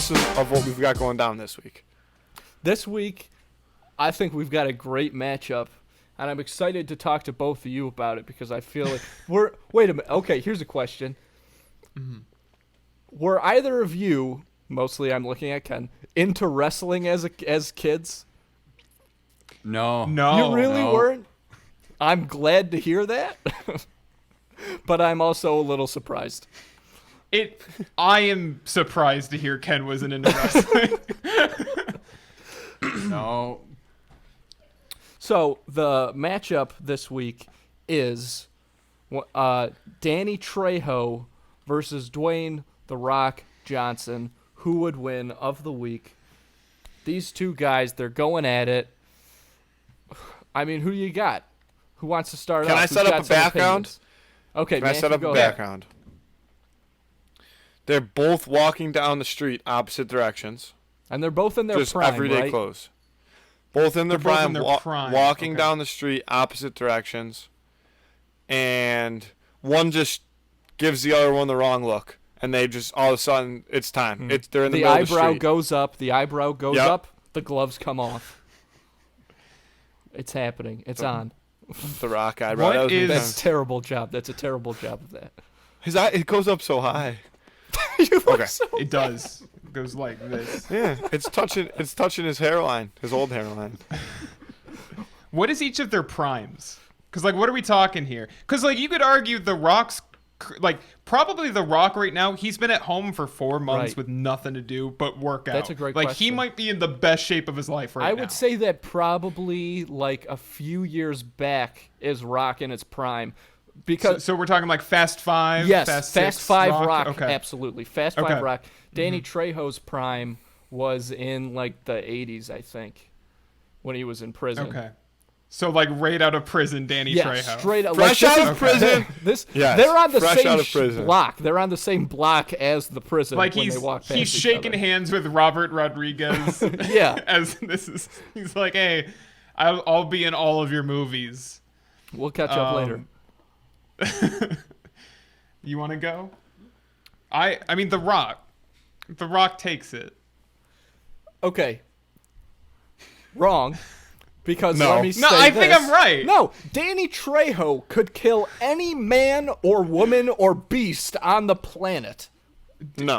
premise of what we've got going down this week? This week, I think we've got a great matchup, and I'm excited to talk to both of you about it because I feel like Wait a minute. Okay, here's a question. Mm-hmm. Were either of you, mostly I'm looking at Ken, into wrestling as kids? No. You really weren't? I'm glad to hear that, but I'm also a little surprised. I am surprised to hear Ken wasn't into wrestling. No. So the matchup this week is Danny Trejo versus Dwayne "The Rock" Johnson. Who would win of the week? These two guys, they're going at it. I mean, who do you got? Who wants to start off? Can I set up a background? Opinions? Okay, Can I set up a background? They're both walking down the street opposite directions. And they're both in their just prime, everyday right? clothes. Both in their prime, walking okay. down the street opposite directions. And one just gives the other one the wrong look. And they just, all of a sudden, it's time. They're in the middle of the street. The eyebrow goes up. The eyebrow goes up. The gloves come off. It's happening. It's on. The Rock eyebrow. That's a terrible job. That's a terrible job of that. His eye, it goes up so high. Okay. It does. It goes like this. Yeah, it's touching his hairline, his old hairline. What is each of their primes? Because, like, what are we talking here? Because, like, you could argue The Rock's, like, probably The Rock right now, he's been at home for 4 months with nothing to do but work out. That's a great question. question. He might be in the best shape of his life right now. I would say that probably, like, a few years back is Rock in its prime. Because so we're talking like Fast 5? Yes, Fast 5 Rock, okay. absolutely. Fast 5 Rock. Danny Trejo's prime was in, like, the 80s, I think, when he was in prison. Okay. So, like, right out of prison, Danny Trejo. Straight out. Fresh out of prison. They're on the same block. They're on the same block as the prison like when they walk past he's shaking hands with Robert Rodriguez. Yeah. He's like, hey, I'll be in all of your movies. We'll catch up later. You want to go? I mean, The Rock. The Rock takes it. Okay. Wrong. Because let me say No, I think I'm right. No, Danny Trejo could kill any man or woman or beast on the planet. No.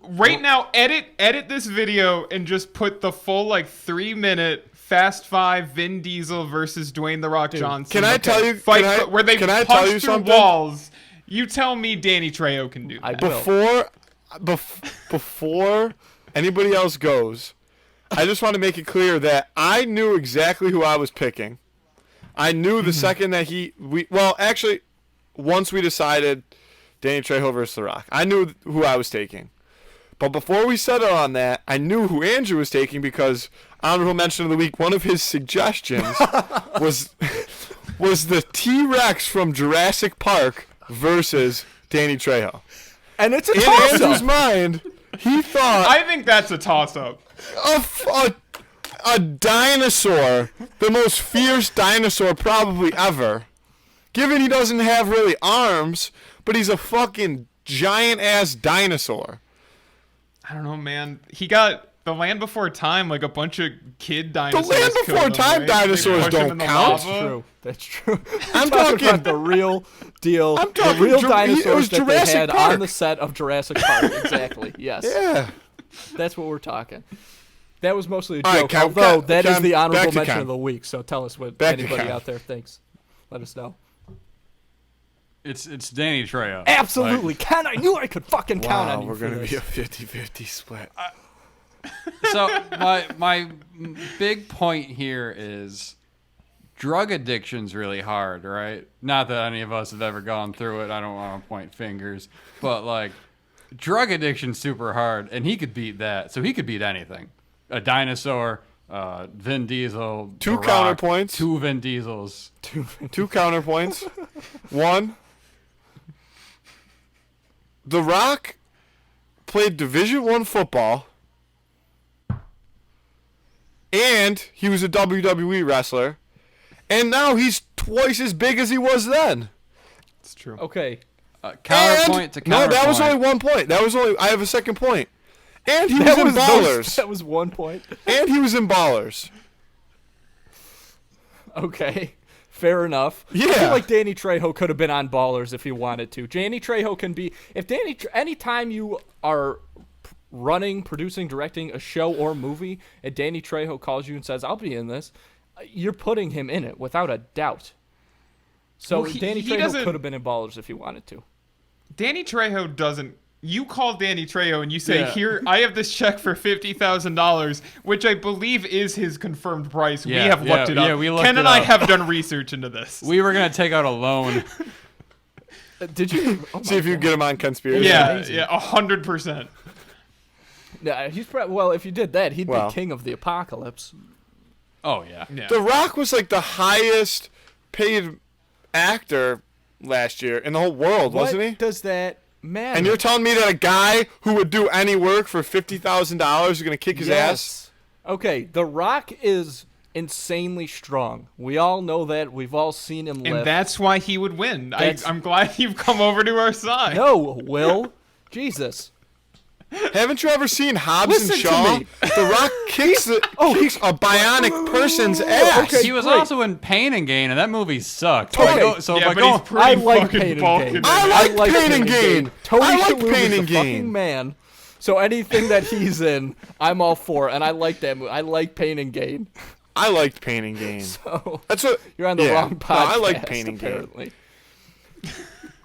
Right now, edit this video and just put the full, like, 3-minute Fast 5 Vin Diesel versus Dwayne "The Rock" Johnson. Can I tell you? Fight where they punch through something? walls. You tell me Danny Trejo can do that. Before anybody else goes, I just want to make it clear that I knew exactly who I was picking. I knew the second that once we decided Danny Trejo versus The Rock, I knew who I was taking. But before we settled on that, I knew who Andrew was taking because honorable mention of the week, one of his suggestions was the T-Rex from Jurassic Park versus Danny Trejo. And it's a In toss-up. Andrew's mind, he thought I think that's a toss-up. a dinosaur, the most fierce dinosaur probably ever. Given he doesn't have really arms, but he's a fucking giant-ass dinosaur. I don't know, man. He got The Land Before Time, like a bunch of kid dinosaurs. The Land Before Time dinosaurs don't count. That's true. I'm talking about the real deal. The real dinosaurs that they had on the set of Jurassic Park. Exactly. Yes. Yeah. That's what we're talking. That was mostly a All joke, right, although that is the honorable mention Ken. of the week. So tell us what Back to anybody Ken. out there thinks. Let us know. It's Danny Trejo. Absolutely. Ken, I knew I could fucking count on you we're for going to this. be a 50-50 split. So my big point here is drug addiction's really hard, right? Not that any of us have ever gone through it. I don't want to point fingers, but like drug addiction's super hard, and he could beat that. So he could beat anything. A dinosaur, Vin Diesel, Two The Rock, counterpoints. 2 Vin Diesels. Two counterpoints. One, The Rock played Division I football, and he was a WWE wrestler, and now he's twice as big as he was then. It's true. Okay. Counterpoint to counterpoint. No, that was only one point. I have a second point. And he was in Ballers. That was 1 point. And he was in Ballers. Okay, fair enough. I Yeah. feel like Danny Trejo could have been on Ballers if he wanted to. Danny Trejo can be anytime you are running, producing, directing a show or movie, and Danny Trejo calls you and says, "I'll be in this," you're putting him in it without a doubt. So Well, Danny he Trejo doesn't- could have been in Ballers if he wanted to. Danny Trejo doesn't. You call Danny Trejo and you say, Yeah. "Here, I have this check for $50,000, which I believe is his confirmed price." We Yeah, have looked yeah, it up. yeah, we looked Ken it and I up. have done research into this. We were gonna take out a loan. Did you See if you can get him on Conspiracy. yeah, amazing. yeah, 100%. Yeah, he's well. If you did that, he'd Well. be king of the apocalypse. Oh yeah. Yeah. The Rock was like the highest paid actor last year in the whole world, wasn't he? What does that matter? And you're telling me that a guy who would do any work for $50,000 is going to kick his ass? Okay, The Rock is insanely strong. We all know that. We've all seen him live. And that's why he would win. That's- I'm glad you've come over to our side. No, Will. Jesus. Haven't you ever seen Hobbs Listen and to Shaw? me. The Rock kicks a bionic person's ass. Okay. He was great. also in Pain and Gain, and that movie sucked. Okay. So yeah, if but I he's go, pretty I like fucking Pain and bulky. Gain. I like Pain and Gain. Tony I like Shalhoub Pain is and the Gain. fucking man. So anything that he's in, I'm all for, and I like that movie. I like Pain and Gain. I liked Pain and Gain. So That's what. you're on the yeah. wrong podcast. No, I like Pain and Gain. apparently.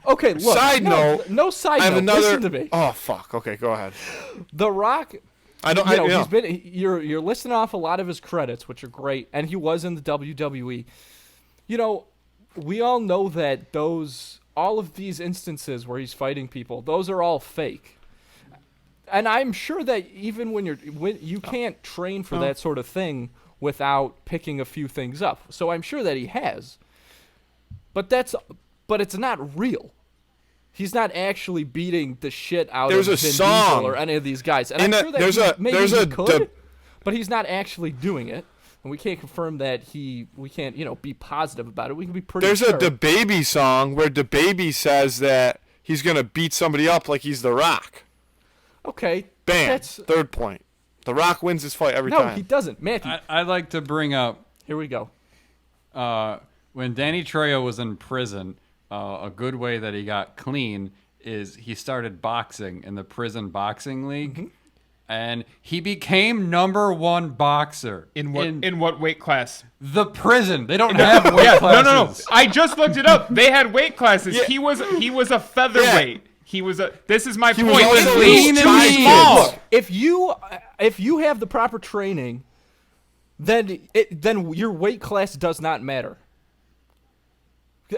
Okay, look. Side no, note, No side I have note. another. Listen to me. Oh fuck. Okay, go ahead. The Rock. I don't. You know, I, he's been. You're listing off a lot of his credits, which are great, and he was in the WWE. You know, we all know that all of these instances where he's fighting people, those are all fake. And I'm sure that even when you can't train for that sort of thing without picking a few things up. So I'm sure that he has. But it's not real. He's not actually beating the shit out There's of a Vin song. Diesel or any of these guys. And In I'm the- sure that there's a- maybe there's he a could, deb- but he's not actually doing it. And we can't confirm that we can't, be positive about it. We can be pretty There's sure. a DaBaby song where DaBaby says that he's gonna beat somebody up like he's The Rock. Okay. Bam. That's, Third point. The Rock wins this fight every no, time. he doesn't. Matthew, I'd like to bring up here we go. when Danny Trejo was in prison. A good way that he got clean is he started boxing in the prison boxing league, and he became #1 boxer In what weight class? the prison. They don't have weight Yeah, classes. no. I just looked it up. They had weight classes. Yeah. He was a featherweight. He was a. This is my was point. also He's lean too and mean. small. Look, if you have the proper training, then your weight class does not matter.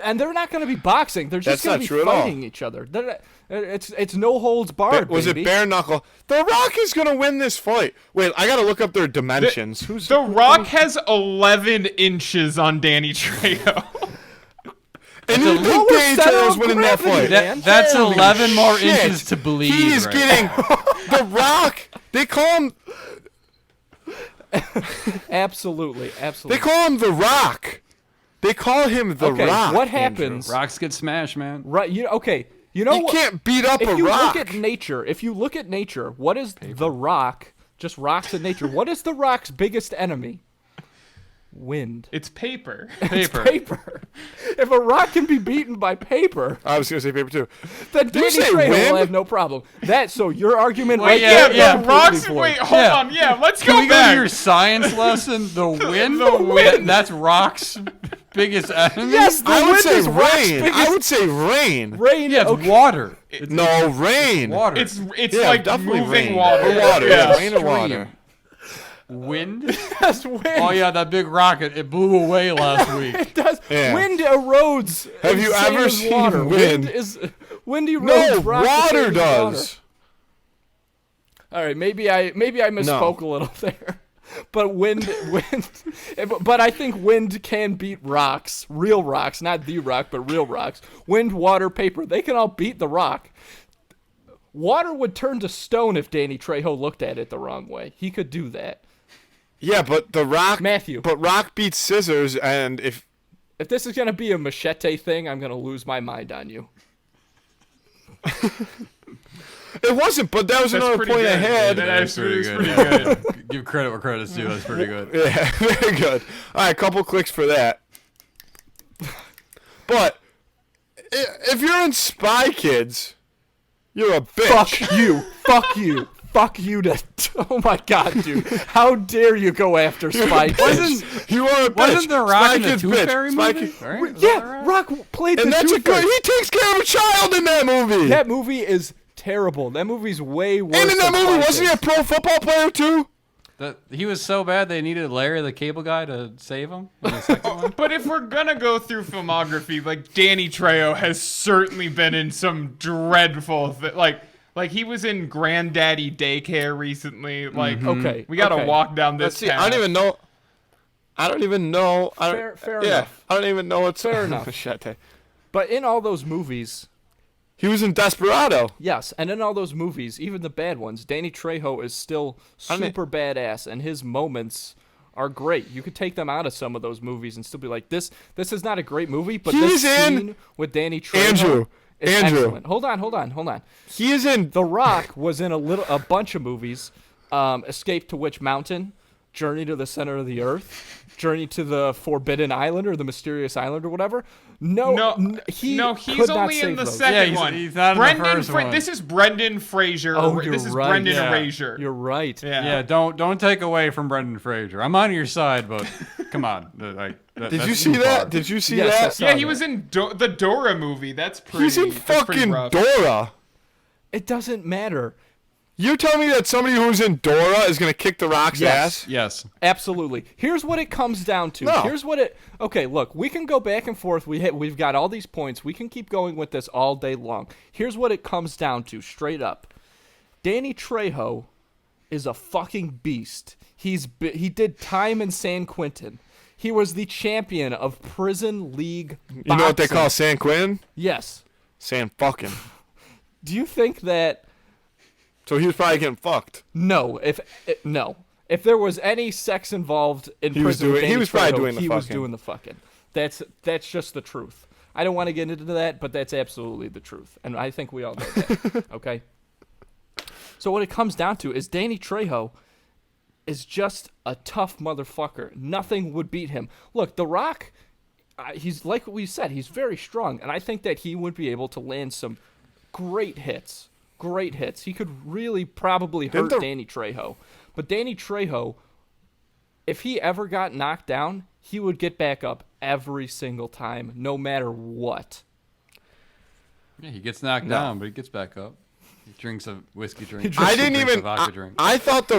And they're not going to be boxing. They're just That's going not to true be at all. fighting each other. It's no holds barred. Was it baby. bare knuckle? The Rock is gonna win this fight. Wait, I gotta look up their dimensions. The Rock has 11 inches on Danny Trejo. And you think lower Danny center Trejo's of winning that gravity, fight? man. That's Holy 11 more shit. inches to bleed. He is right getting The Rock. They call him. Absolutely. They call him The Rock. They call him The Okay, Rock. what Andrew. happens? Rocks get smashed, man. Right. Okay. You know You what? can't beat up if a you rock. look at nature, what is the rock? Just rocks in nature. What is the rock's biggest enemy? Wind. It's paper. Paper. Paper. If a rock can be beaten by paper, I was gonna say paper too. then Did you Danny say Trejo wind? will have no problem. So your argument Well, right yeah, there. yeah. is The Rock's. completely Wait, void. hold Yeah. on. Yeah, let's Can go we go back. to your science lesson? The wind? The wind. That's Rock's biggest enemy? Yes, the I would wind say is rock's rain. biggest I would say rain. rain. Yeah, it's okay. water. No, rain. Water. It's Yeah, like definitely moving rain. water. Or water. Yeah. Yeah, rain or water. Wind? Yes, wind. Oh, yeah, that big rocket. It blew away last week. It does. Yeah. Wind erodes. Have you same ever as seen water? wind? Wind erodes No, rock the water same as does. All right, maybe I misspoke a little there. But but I think wind can beat rocks, real rocks, not the rock, but real rocks. Wind, water, paper, they can all beat the rock. Water would turn to stone if Danny Trejo looked at it the wrong way. He could do that. Yeah, but the Rock. Matthew. But Rock beats scissors, and if If this is going to be a machete thing, I'm going to lose my mind on you. It wasn't, but that was That's another pretty point I good. had. That's pretty pretty good. good. Give credit where credit's due. That's pretty good. Yeah, very good. All right, couple clicks for that. But if you're in Spy Kids, you're a bitch. Fuck you. Fuck you. Fuck you to. Oh my god, dude. How dare you go after Spy Kids? You are a bitch. Wasn't the Rock Spy in the Kids, Tooth bitch. Fairy Spy movie? Kids- Right? Was that Yeah, right? Rock played And the that's a Tooth good. Fairy. He takes care of a child in that movie. That movie is terrible. That movie's way worse. And in that than movie, Spy wasn't he a Kids. pro football player too? He was so bad they needed Larry the Cable Guy to save him in the second one. But if we're gonna go through filmography, like Danny Trejo has certainly been in some dreadful, like he was in Granddaddy Daycare recently. Like, Okay. we gotta okay. walk down Let's this see. path. I don't even know. I don't even know. Fair yeah, enough. I don't even know what's Fair enough. Shit. But in all those movies, He was in Desperado. yes, and in all those movies, even the bad ones, Danny Trejo is still I mean- super badass, and his moments are great. You could take them out of some of those movies and still be like, this is not a great movie, but He's this in- scene with Danny Trejo Andrew. is Andrew. excellent. Hold on. He is in. The Rock was in a bunch of movies. Escape to Witch Mountain, Journey to the Center of the Earth, Journey to the Forbidden Island or the Mysterious Island or whatever. He's he's only in the second Yeah, one. he's not in the Brendan first one. This is Brendan Fraser. Oh, you're this is right. Brendan Yeah. Fraser. You're right. Yeah. Yeah, don't take away from Brendan Fraser. I'm on your side, but come on. Did you see that? Did you see Yes, I that? saw Yeah, he that. was in the Dora movie. That's pretty. He's in that's pretty fucking rough. Dora. It doesn't matter. You're telling me that somebody who's in Dora is gonna kick the Rock's Yes. ass? Yes. Absolutely. Here's what it comes down to. No. Here's what it. Okay, look, we can go back and forth. We've got all these points. We can keep going with this all day long. Here's what it comes down to, straight up. Danny Trejo is a fucking beast. He did time in San Quentin. He was the champion of prison league boxing. You know what they call San Quentin? Yes. San fucking. Do you think that? So he was probably getting fucked. No. If there was any sex involved in He was prison, with doing- he Danny was probably Trejo, doing the he was fucking. doing the fucking. That's just the truth. I don't want to get into that, but that's absolutely the truth, and I think we all know that. Okay. So what it comes down to is Danny Trejo is just a tough motherfucker. Nothing would beat him. Look, The Rock, he's like what we said. He's very strong, and I think that he would be able to land some great hits. Great hits. He could really probably hurt Danny Trejo. But Danny Trejo, if he ever got knocked down, he would get back up every single time, no matter what. Yeah, he gets knocked down, but he gets back up. He drinks a whiskey drink. I didn't Drinks a even. vodka drink. I thought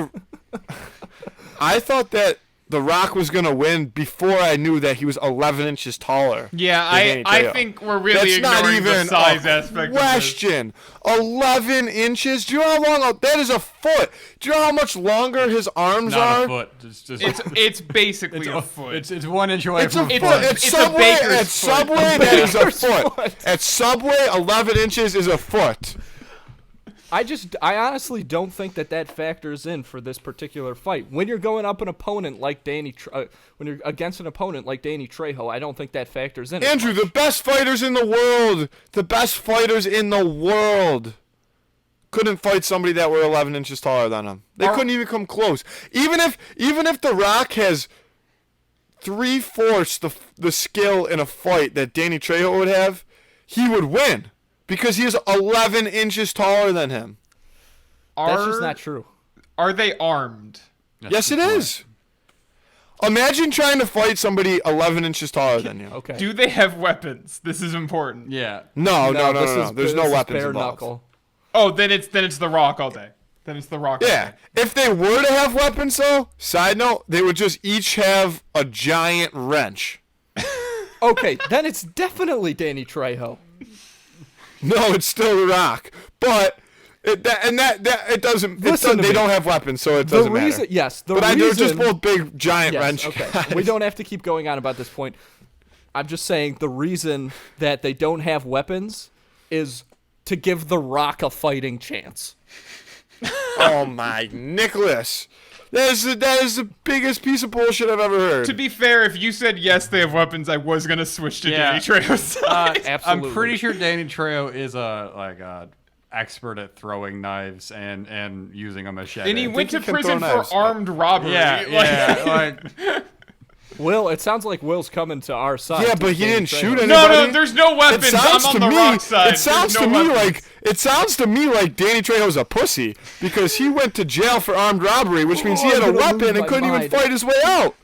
that The Rock was gonna win before I knew that he was 11 inches taller. Yeah, than Danny I Trejo. think we're really That's not ignoring even the size a aspect question. 11 inches. Do you know how long that is? A foot. Do you know how much longer his arms Not are? a foot. It's just of this. It's basically a foot. It's 1 inch away It's a from foot. a foot. At It's a Subway, baker's at foot. Subway, A that is a baker's foot. foot. At Subway, 11 inches is a foot. I honestly don't think that factors in for this particular fight. When you're going up an opponent like when you're against an opponent like Danny Trejo, I don't think that factors in. Andrew, the best fighters in the world, couldn't fight somebody that were 11 inches taller than him. They couldn't even come close. Even if The Rock has 3/4 the skill in a fight that Danny Trejo would have, he would win because he is 11 inches taller than him. That's just not true. Are they armed? Yes, it is. Imagine trying to fight somebody 11 inches taller than you. Okay. Do they have weapons? This is important. Yeah. No. this There's is no weapons bare involved. knuckle. Oh, then it's The Rock all day. Then it's The Rock. all Yeah. day. If they were to have weapons, though, side note, they would just each have a giant wrench. Okay, then it's definitely Danny Trejo. No, it's still The Rock. But it doesn't. Listen to they me. don't have weapons, so it doesn't matter. But they're just both big giant Yes, wrench okay. guys. We don't have to keep going on about this point. I'm just saying the reason that they don't have weapons is to give The Rock a fighting chance. Oh my, Nicholas. That is the biggest piece of bullshit I've ever heard. To be fair, if you said yes, they have weapons, I was gonna switch to Yeah. Danny Trejo's side. Absolutely. I'm pretty sure Danny Trejo is a expert at throwing knives and using a machete. And he went to he can prison throw for knives. armed robbery. yeah, like Will, it sounds like Will's coming to our side. Yeah, to but he Danny didn't Trejo. shoot anybody. No, there's no weapons. I'm on the Rock side. It sounds There's to no me weapons. it sounds to me like Danny Trejo's a pussy because he went to jail for armed robbery, which means he had a I'm gonna lose weapon and my couldn't even mind. fight his way out.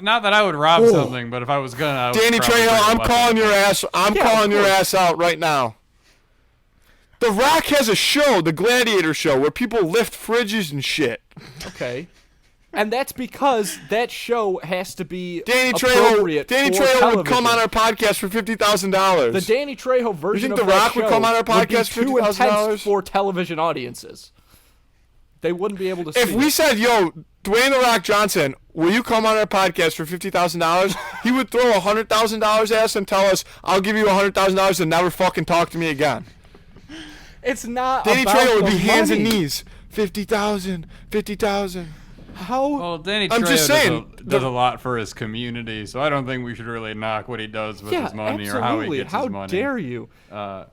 not that I would rob something, but if I was gonna, I would Danny probably Trejo, bring a I'm weapon. calling your ass. I'm Yeah, calling of your course. ass out right now. The Rock has a show, the Gladiator Show, where people lift fridges and shit. Okay. And that's because that show has to be Danny appropriate Trejo for would come television. on our podcast for $50,000. The Danny Trejo version think of The that Rock would show come on our would be podcast for too intense $50,000? for television audiences. They wouldn't be able to If see we it. said, "Yo, Dwayne The Rock Johnson, will you come on our podcast for $50,000?" he would throw $100,000 at us and tell us, "I'll give you $100,000 and never fucking talk to me again." It's not Danny about Trejo would the be hands and money. knees. 50,000, 50,000. How? Well, Danny I'm Trejo just saying, does a lot for his community, so I don't think we should really knock what he does with yeah, his money absolutely. or how he gets How his money. dare you? I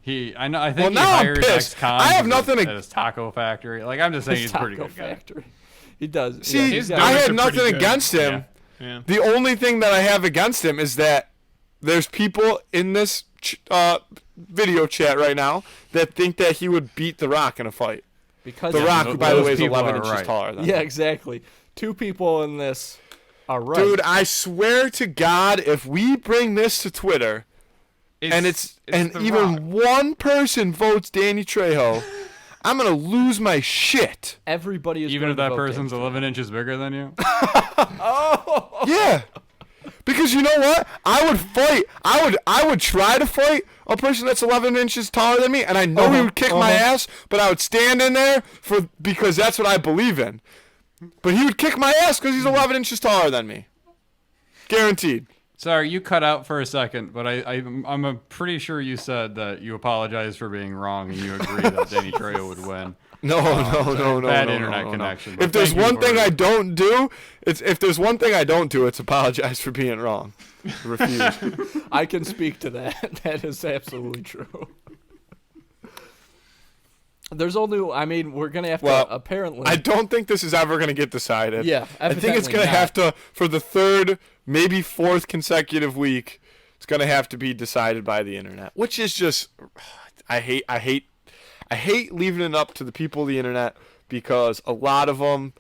think Well, he now I'm hires pissed. ex-cons I have nothing at to- his taco factory. Like, I'm just saying His he's a pretty Taco good guy. Factory. He does. See, yeah, his he's got- I donuts had are pretty nothing good. against him. Yeah. The only thing that I have against him is that there's people in this video chat right now that think that he would beat The Rock in a fight. because The of- Rock, those by the way, is people 11 are inches right. taller than Yeah, him. exactly. Two people in this are right. Dude, I swear to God, if we bring this to Twitter and The even Rock. one person votes Danny Trejo, I'm gonna lose my shit. Everybody is Even going if to that vote person's Danny 11 inches bigger than you? Yeah. Because you know what? I would fight. I would try to fight a person that's 11 inches taller than me, and I know he would kick my ass, but I would stand in there because that's what I believe in. But he would kick my ass because he's 11 inches taller than me. Guaranteed. Sorry, you cut out for a second, but I'm pretty sure you said that you apologized for being wrong and you agree that Danny Trejo would win. No. Bad no, internet no. connection, but If there's thank you one thing for- I don't do, it's apologize for being wrong. Refuse. I can speak to that. That is absolutely true. There's only, I mean, we're going to have Well, to, apparently. I don't think this is ever going to get decided. Yeah, I think it's evidently going to not. have to, for the third, maybe fourth consecutive week, it's going to have to be decided by the internet, which is just, I hate leaving it up to the people of the internet because a lot of them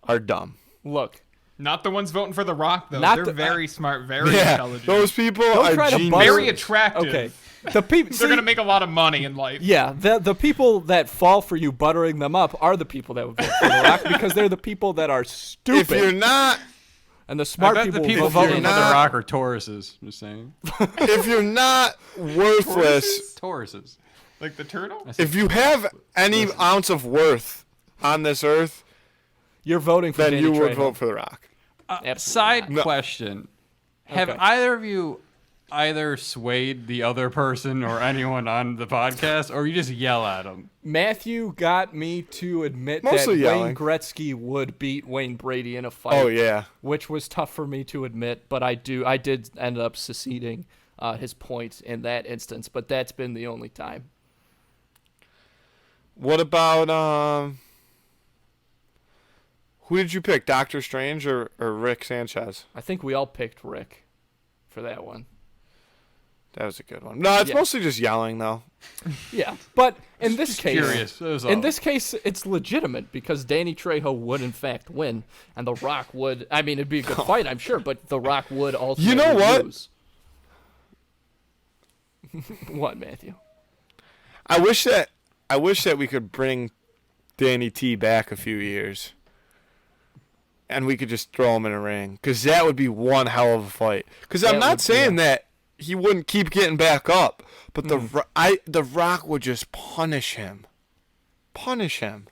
are dumb. Look, Not the ones voting for The Rock, though. Not They're the- very smart, very Yeah, intelligent. those people Don't are try to geniuses. very attractive. okay. The people, They're going to make a lot of money in life. yeah, the people that fall for you buttering them up are the people that would vote for The Rock because they're the people that are stupid. If you're not, and the I smart bet people the people will vote voting for for not- The Rock are Tauruses. Just saying. if you're not worthless, Tauruses. Like the turtle? if you have any ounce of worth on this earth, You're voting for then Danny you would Trejo. vote for The Rock. Absolutely Side No. question: Have Okay. either of you either swayed the other person or anyone on the podcast, or you just yell at them? Matthew got me to admit Mostly that yelling. Wayne Gretzky would beat Wayne Brady in a fight. Oh yeah. Which was tough for me to admit, but I did end up seceding his point in that instance. But that's been the only time. What about who did you pick, Doctor Strange or Rick Sanchez? I think we all picked Rick for that one. That was a good one. No, it's Yeah. mostly just yelling though. Yeah, but in this case, Curious. That was all. in this case, it's legitimate because Danny Trejo would in fact win, and The Rock would. I mean, it'd be a good fight, I'm sure, but The Rock would ultimately know what? lose. What, Matthew? I wish that we could bring Danny T back a few years. And we could just throw him in a ring. Because that would be one hell of a fight. Because I'm That not would- saying yeah. that he wouldn't keep getting back up. But the Rock would just punish him. Punish him.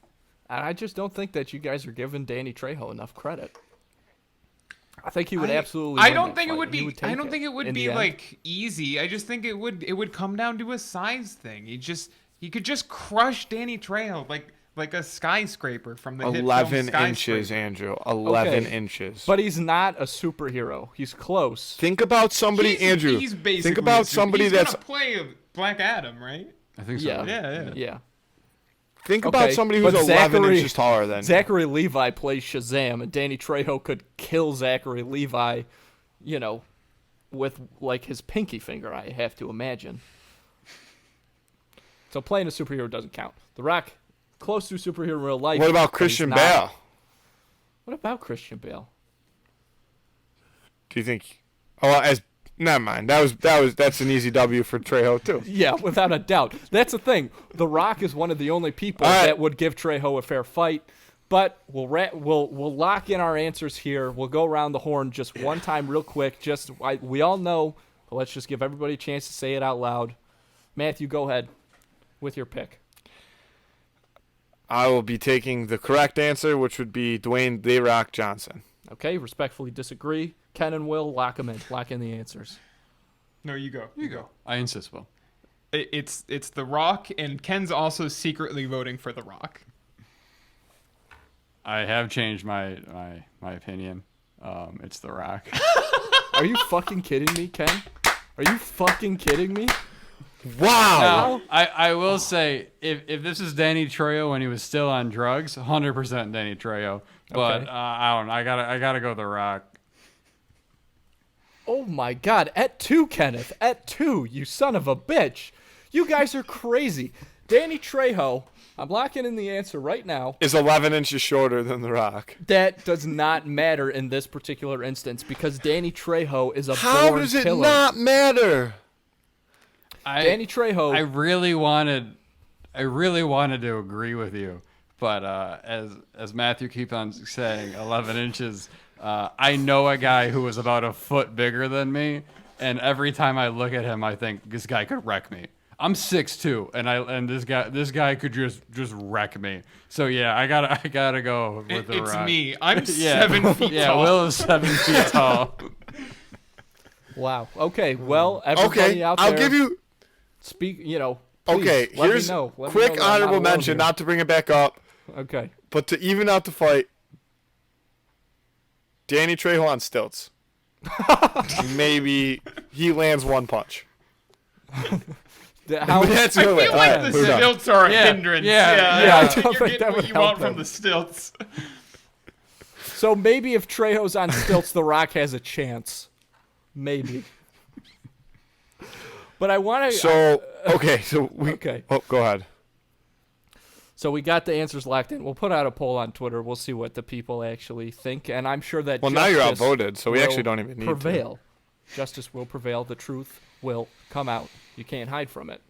And I just don't think that you guys are giving Danny Trejo enough credit. I think he would absolutely. I win don't that think it fight, would and he be. would I take don't think it would in be the end. like easy. I just think it would come down to a size thing. He could just crush Danny Trejo like a skyscraper from the hit film 11 inches, Skyscraper. Andrew. 11 Okay. inches. But he's not a superhero. He's close. Think about somebody, He's- Andrew. He's basically think about a super- somebody he's that's gonna play Black Adam, right? I think so. Yeah. Yeah. Think about somebody who's but 11 Zachary- inches taller than you. Zachary Levi plays Shazam, and Danny Trejo could kill Zachary Levi, with like his pinky finger, I have to imagine. So playing a superhero doesn't count. The Rock, close to a superhero in real life. What about but he's Christian not. Bale? What about Christian Bale? Do you think? Oh, never mind. That's an easy W for Trejo too. Yeah, without a doubt. That's the thing. The Rock is one of the only people All right. that would give Trejo a fair fight. But we'll lock in our answers here. We'll go around the horn just one time, real quick. We all know, but let's just give everybody a chance to say it out loud. Matthew, go ahead with your pick. I will be taking the correct answer, which would be Dwayne "The Rock" Johnson. Okay, respectfully disagree. Ken and Will, lock them in. Lock in the answers. No, you go. You go. I insist, Will. It's The Rock, and Ken's also secretly voting for The Rock. I have changed my opinion. It's The Rock. Are you fucking kidding me, Ken? Are you fucking kidding me? Wow. Now, I will say, if this is Danny Trejo when he was still on drugs, 100% Danny Trejo. But Okay. I don't know. I gotta go The Rock. Oh my God! At 2, Kenneth. At 2, you son of a bitch. You guys are crazy. Danny Trejo. I'm locking in the answer right now. Is 11 inches shorter than The Rock. That does not matter in this particular instance because Danny Trejo is a How born does it killer. not matter? Danny Trejo. I really wanted to agree with you, but as Matthew keeps on saying, 11 inches. I know a guy who was about a foot bigger than me, and every time I look at him, I think this guy could wreck me. I'm 6'2", and this guy could just wreck me. So yeah, I gotta go with The It's Rock. me. I'm Yeah. 7 feet Yeah, tall. Will is 7 feet tall. Wow. Okay. Well, everybody Okay, out there. I'll give you. Speak. Please, Okay, let here's me know. Let me quick know that I'm not honorable alone mention, here. not to bring it back up, Okay. but to even out the fight. Danny Trejo on stilts. Maybe he lands one punch. How, That's I the feel way. like Alright, the we're done. stilts are a Yeah, hindrance. yeah, yeah, I I don't think you're think getting that what would you help want from him. the stilts. so maybe if Trejo's on stilts, The Rock has a chance. Maybe. But I want to. So okay, so we. Okay. Oh, go ahead. So we got the answers locked in. We'll put out a poll on Twitter. We'll see what the people actually think, and I'm sure that Well, now you're justice outvoted, so we will actually don't even need to. prevail. Justice will prevail. The truth will come out. You can't hide from it.